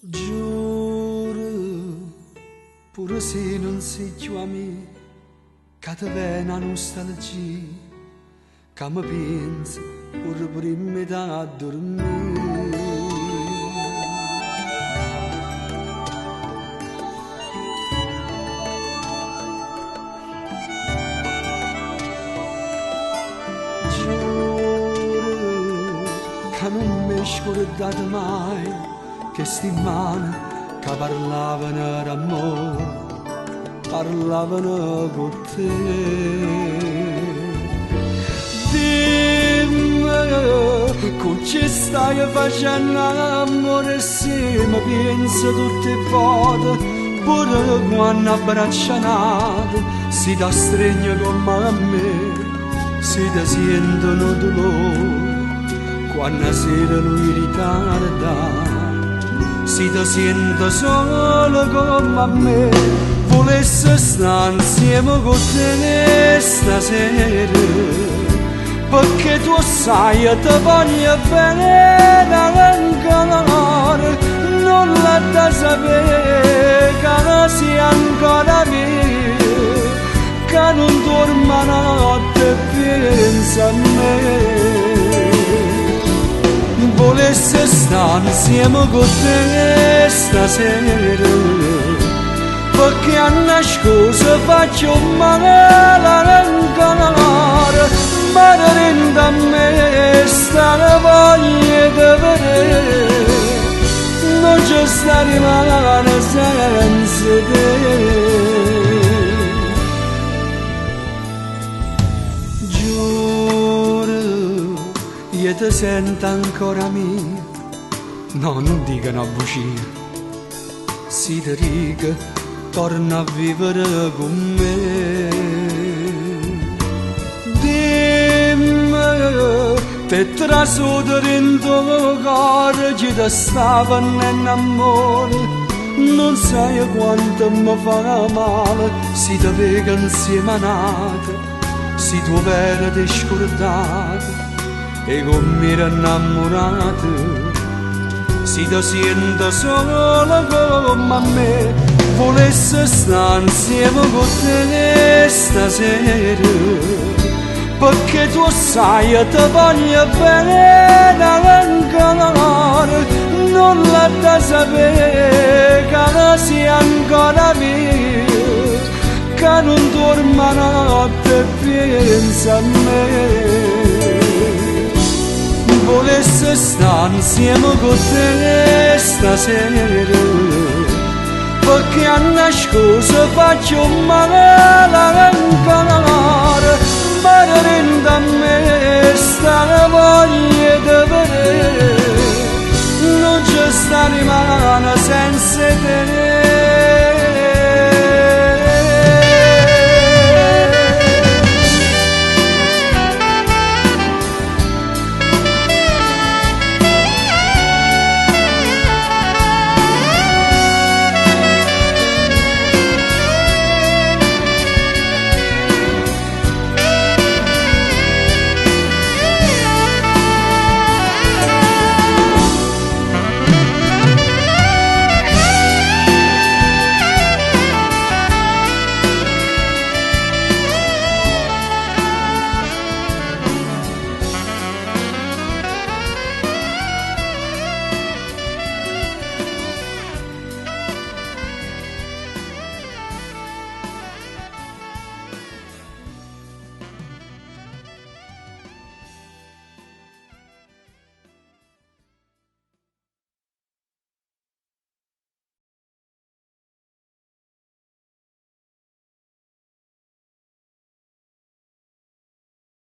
Giuro, pure se non sei più a me, che ti viene la nostalgia, che mi pensi pure prima da dormire. Giuro che non mi scordate mai che sti mani che parlavano d'amore, parlavano con te. Dimmi che ci stai facendo amore se mi penso tutte le volte, pure quando abbracciato si da stregno come a me, si da sentono dolore quando sera lui ritarda. Si ti sento solo come a me, volesse stare insieme con te stasera, perché tu sai ti voglio bene ancora, non la da sapere che non sia ancora vero, che non dorma notte e pensa a me. Volesse stare insieme con te stasera, perché a nascosto faccio male ancora, ma rende a me sta voglia di vedere, non ci sta rimane senza te. Io ti sento ancora mia, no, non dico una bugia, si ti dica, torna a vivere con me. Dimmi, te trasudo dentro il cuore, ci ti stava in amore, non sai quanto mi fa male, si ti vega insieme a nata, si tu vera ti scordata. E con me innamorato, si ti sento solo come a me, volesse stare insieme con te stasera, perché tu sai ti voglio bene ancora, non la da sapere che non sia ancora vero, che non dorma notte e pensa a me. Volesse stare insieme con te stasera, perché a nascosto faccio male ancora, ma rende a me sta voglia di vedere, non ci sta rimane senza te.